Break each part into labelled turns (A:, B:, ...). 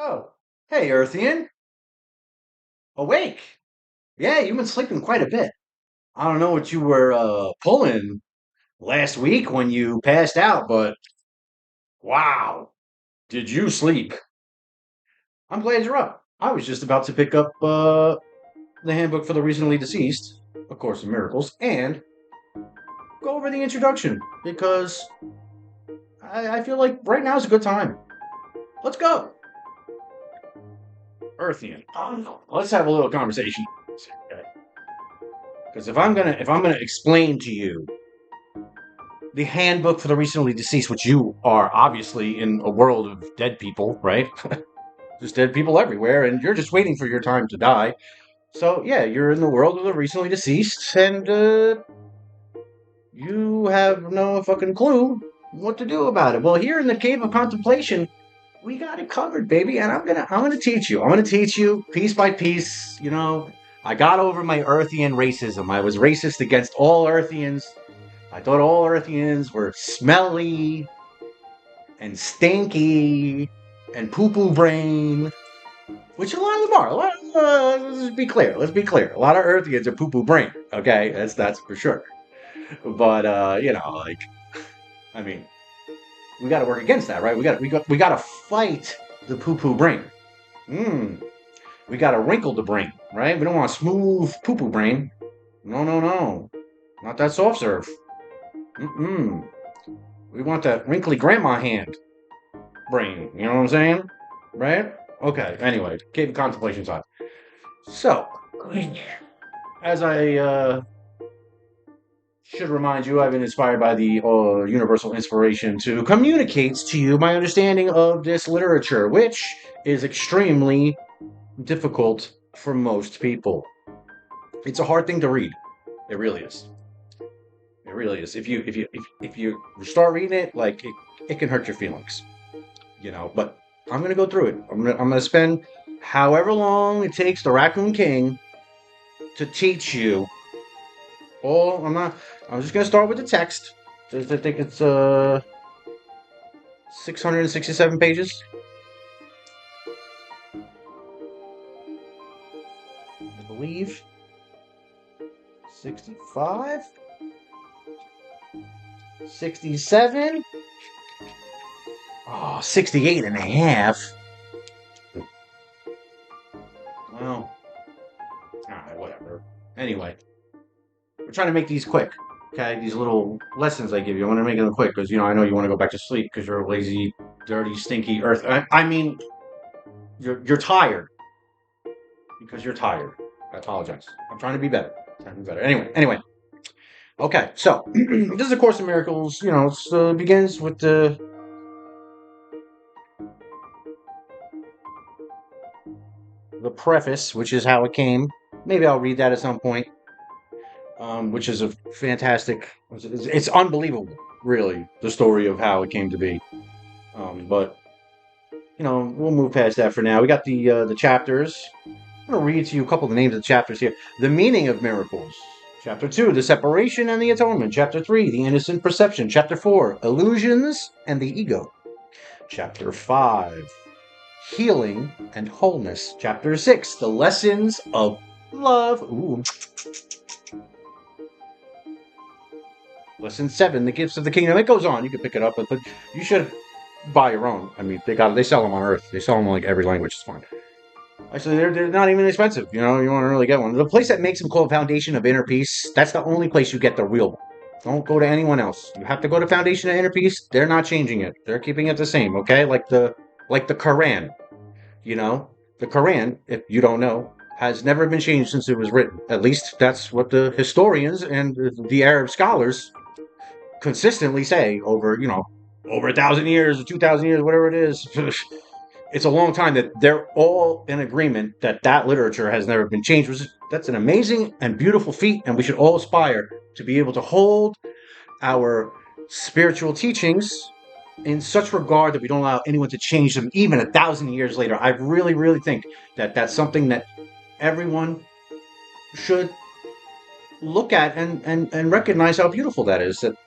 A: Oh, hey, Earthian. Awake. Yeah, you've been sleeping quite a bit. I don't know what you were pulling last week when you passed out, but wow, did you sleep? I'm glad you're up. I was just about to pick up the handbook for the recently deceased, A Course in Miracles, and go over the introduction because I feel like right now is a good time. Let's go. Earthian. Let's have a little conversation. Because if I'm gonna explain to you the handbook for the recently deceased, which you are obviously in a world of dead people, right? There's dead people everywhere, and you're just waiting for your time to die. So yeah, you're in the world of the recently deceased, and you have no fucking clue what to do about it. Well, here in the Cave of Contemplation, we got it covered, baby, and I'm gonna teach you. I'm gonna teach you piece by piece. I got over my Earthian racism. I was racist against all Earthians. I thought all Earthians were smelly and stinky and poo-poo brain, which a lot of them are. Let's be clear. Let's be clear. A lot of Earthians are poo-poo brain. Okay, that's for sure. But I mean, we got to work against that, right? We got to fight the poo-poo brain. We got to wrinkle the brain, right? We don't want a smooth poo-poo brain. No, no, no, not that soft serve. Mm-mm. We want that wrinkly grandma hand brain. You know what I'm saying? Right? Okay. Anyway, cave contemplation time. So, as I should remind you, I've been inspired by the universal inspiration to communicate to you my understanding of this literature, which is extremely difficult for most people. It's a hard thing to read. It really is. It really is. If you start reading it, like it can hurt your feelings, But I'm gonna go through it. I'm gonna spend however long it takes the Raccoon King to teach you. Oh, I'm just gonna start with the text. I think it's 667 pages, I believe. 65, 67. Oh, 68 and a half. Well, alright, whatever. Anyway, we're trying to make these quick. Okay, these little lessons I give you, I want to make them quick because I know you want to go back to sleep because you're a lazy, dirty, stinky earth. I mean, you're tired because you're tired. I apologize. I'm trying to be better. Trying to be better. Anyway. Okay, so this is A Course in Miracles. It begins with the preface, which is how it came. Maybe I'll read that at some point. Which is a fantastic. It's unbelievable, really, the story of how it came to be. But we'll move past that for now. We got the chapters. I'm going to read to you a couple of the names of the chapters here. The meaning of miracles. Chapter 2, the separation and the atonement. Chapter 3, the innocent perception. Chapter 4, illusions and the ego. Chapter 5, healing and wholeness. Chapter 6, the lessons of love. Ooh. Lesson 7, the gifts of the kingdom. It goes on. You can pick it up, but you should buy your own. I mean, they sell them on Earth. They sell them in like every language. It's fine. Actually, they're not even expensive. You want to really get one. The place that makes them called Foundation of Inner Peace, that's the only place you get the real one. Don't go to anyone else. You have to go to Foundation of Inner Peace. They're not changing it. They're keeping it the same, okay? Like the Quran. The Quran, if you don't know, has never been changed since it was written. At least that's what the historians and the Arab scholars consistently say over 1,000 years or 2,000 years, whatever it is. It's a long time that they're all in agreement that literature has never been changed. That's an amazing and beautiful feat, and we should all aspire to be able to hold our spiritual teachings in such regard that we don't allow anyone to change them even 1,000 years later. I really, really think that that's something that everyone should look at and recognize how beautiful that is, that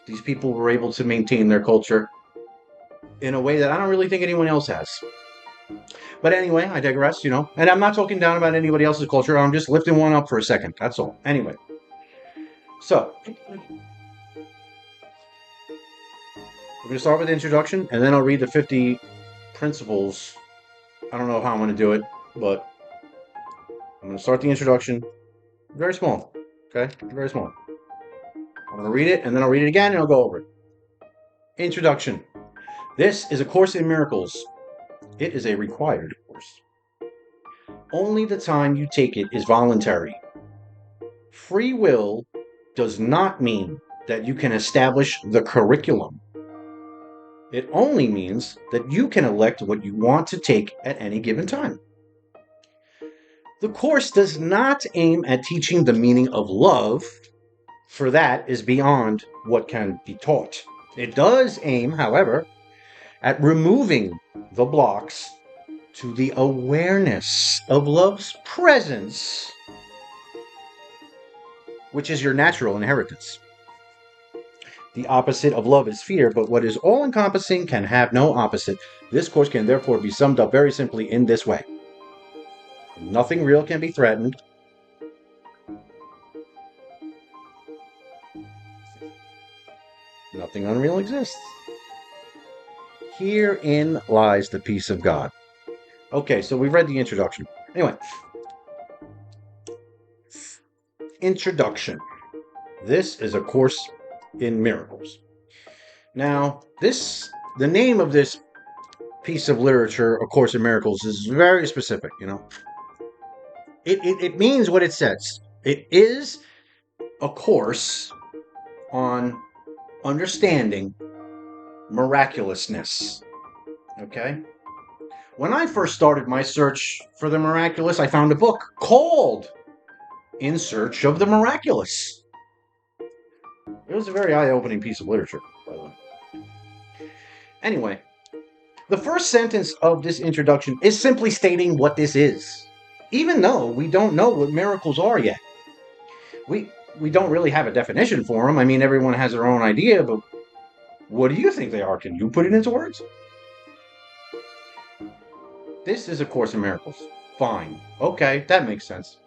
A: these people were able to maintain their culture in a way that I don't really think anyone else has. But anyway, I digress, you know. And I'm not talking down about anybody else's culture. I'm just lifting one up for a second. That's all. Anyway. So, we're going to start with the introduction, and then I'll read the 50 principles. I don't know how I'm going to do it, but I'm going to start the introduction. Very small. Okay? Very small. I'm going to read it, and then I'll read it again, and I'll go over it. Introduction. This is A Course in Miracles. It is a required course. Only the time you take it is voluntary. Free will does not mean that you can establish the curriculum. It only means that you can elect what you want to take at any given time. The course does not aim at teaching the meaning of love, for that is beyond what can be taught. It does aim, however, at removing the blocks to the awareness of love's presence, which is your natural inheritance. The opposite of love is fear, but what is all-encompassing can have no opposite. This course can therefore be summed up very simply in this way. Nothing real can be threatened. Nothing unreal exists. Herein lies the peace of God. Okay, so we've read the introduction. Anyway. Introduction. This is A Course in Miracles. Now, the name of this piece of literature, A Course in Miracles, is very specific, you know. It means what it says. It is a course on understanding miraculousness. Okay? When I first started my search for the miraculous, I found a book called In Search of the Miraculous. It was a very eye-opening piece of literature, by the way. Anyway, the first sentence of this introduction is simply stating what this is, even though we don't know what miracles are yet. We don't really have a definition for them. I mean, everyone has their own idea, but what do you think they are? Can you put it into words? This is A Course in Miracles. Fine. Okay, that makes sense.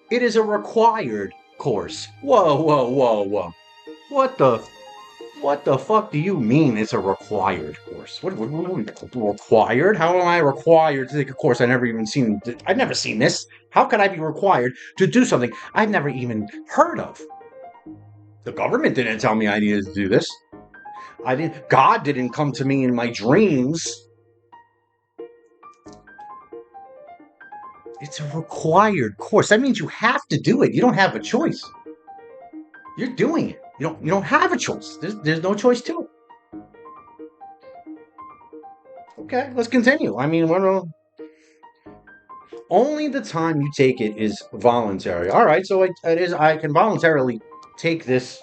A: It is a required course. Whoa, whoa, whoa, whoa. What the fuck do you mean it's a required course? What required? How am I required to take a course I've never seen this? How could I be required to do something I've never even heard of? The government didn't tell me I needed to do this. God didn't come to me in my dreams. It's a required course. That means you have to do it. You don't have a choice. You're doing it. You don't have a choice. There's no choice to it. Okay, let's continue. I mean, only the time you take it is voluntary. All right, so I can voluntarily take this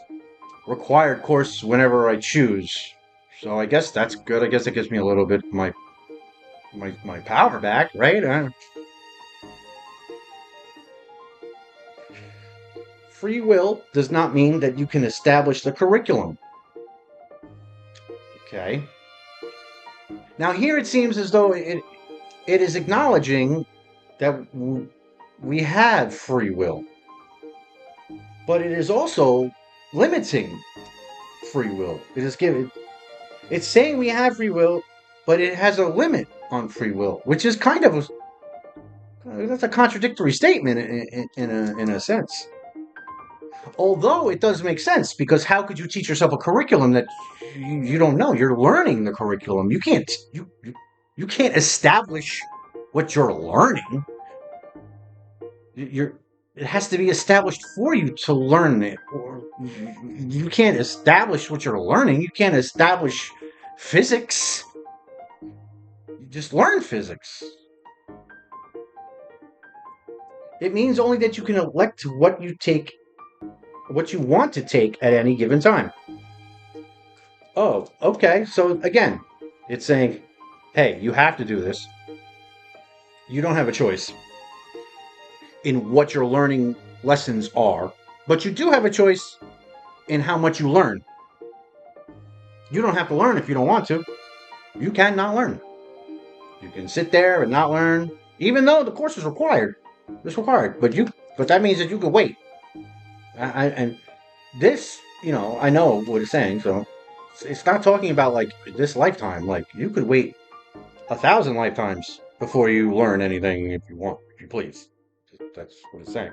A: required course whenever I choose. So I guess that's good. I guess it gives me a little bit my power back, right? Free will does not mean that you can establish the curriculum. Okay. Now here it seems as though it is acknowledging that we have free will, but it is also limiting free will. It's saying we have free will, but it has a limit on free will, which is kind of that's a contradictory statement in a sense. Although it does make sense, because how could you teach yourself a curriculum that you don't know? You're learning the curriculum. You can't establish what you're learning. It has to be established for you to learn it. Or you can't establish what you're learning. You can't establish physics. You just learn physics. It means only that you can elect what you want to take at any given time. Oh, okay. So again, it's saying, hey, you have to do this. You don't have a choice in what your learning lessons are, but you do have a choice in how much you learn. You don't have to learn if you don't want to. You can not learn. You can sit there and not learn, even though the course is required. It's required, but that means that you can wait. And this, I know what it's saying, so it's not talking about like this lifetime. Like you could wait 1,000 lifetimes before you learn anything if you want, if you please. That's what it's saying.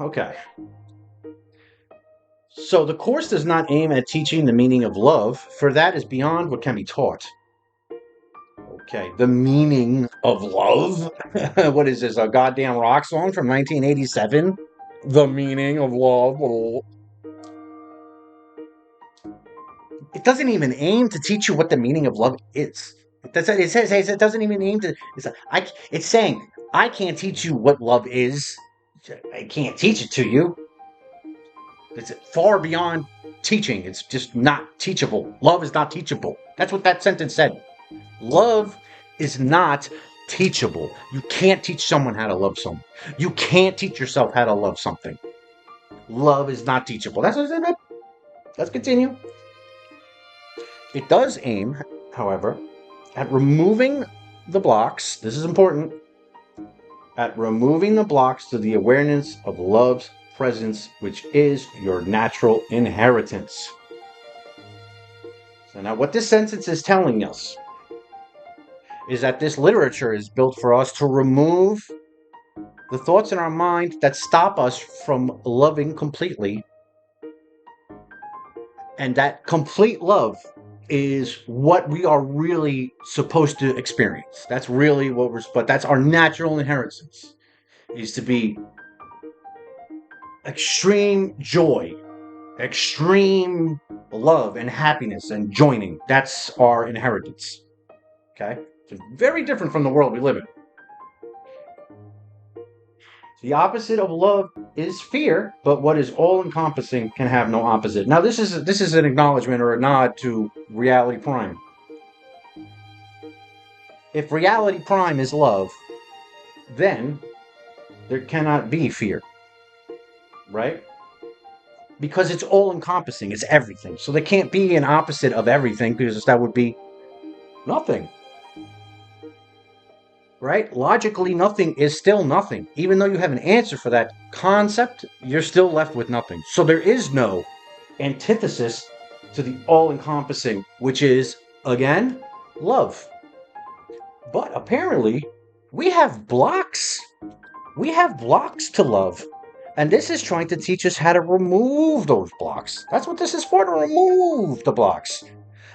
A: Okay. So the course does not aim at teaching the meaning of love, for that is beyond what can be taught. Okay, the meaning of love? What is this, a goddamn rock song from 1987? The meaning of love. It doesn't even aim to teach you what the meaning of love is. It doesn't even aim to. It's saying I can't teach you what love is. I can't teach it to you. It's far beyond teaching. It's just not teachable. Love is not teachable. That's what that sentence said. Love is not teachable. You can't teach someone how to love someone. You can't teach yourself how to love something. Love is not teachable. That's what I said. Let's continue. It does aim, however, at removing the blocks. This is important. At removing the blocks to the awareness of love's presence, which is your natural inheritance. So now what this sentence is telling us is that this literature is built for us to remove the thoughts in our mind that stop us from loving completely. And that complete love is what we are really supposed to experience. That's really but that's our natural inheritance, is to be extreme joy, extreme love and happiness and joining. That's our inheritance. Okay? It's very different from the world we live in. The opposite of love is fear, but what is all-encompassing can have no opposite. Now, this is an acknowledgement or a nod to Reality Prime. If Reality Prime is love, then there cannot be fear, right? Because it's all-encompassing, it's everything. So there can't be an opposite of everything, because that would be nothing. Right? Logically, nothing is still nothing. Even though you have an answer for that concept, you're still left with nothing. So there is no antithesis to the all-encompassing, which is, again, love. But apparently, we have blocks. We have blocks to love. And this is trying to teach us how to remove those blocks. That's what this is for, to remove the blocks.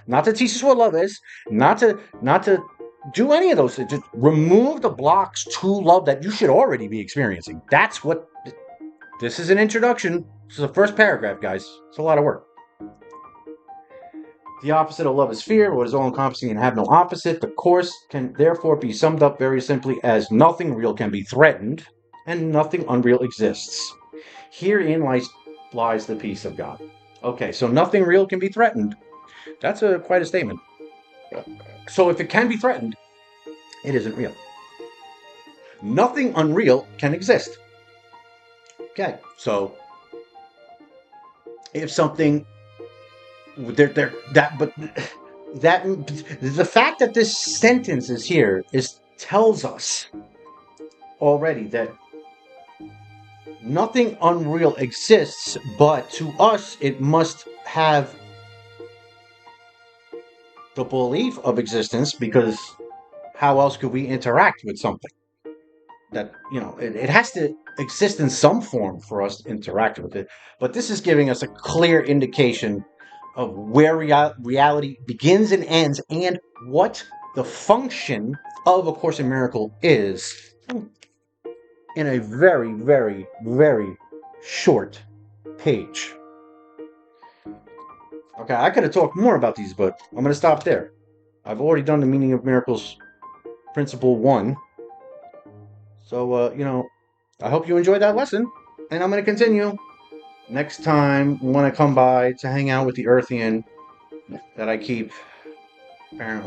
A: Not to teach us what love is, not to do any of those things. Just remove the blocks to love that you should already be experiencing. That's what this is. An introduction. This is the first paragraph, guys. It's a lot of work. The opposite of love is fear. What is all-encompassing and have no opposite. The course can therefore be summed up very simply as nothing real can be threatened and nothing unreal exists. Herein lies the peace of God. Okay, so nothing real can be threatened. That's quite a statement. So if it can be threatened, it isn't real. Nothing unreal can exist. Okay, so if something the fact that this sentence is here tells us already that nothing unreal exists, but to us it must have the belief of existence, because how else could we interact with something? That, it has to exist in some form for us to interact with it. But this is giving us a clear indication of where reality begins and ends, and what the function of A Course in Miracles is, in a very, very, very short page. Okay, I could have talked more about these, but I'm going to stop there. I've already done the Meaning of Miracles Principle 1. So, I hope you enjoyed that lesson, and I'm going to continue next time when I come by to hang out with the Earthian that I keep, apparently.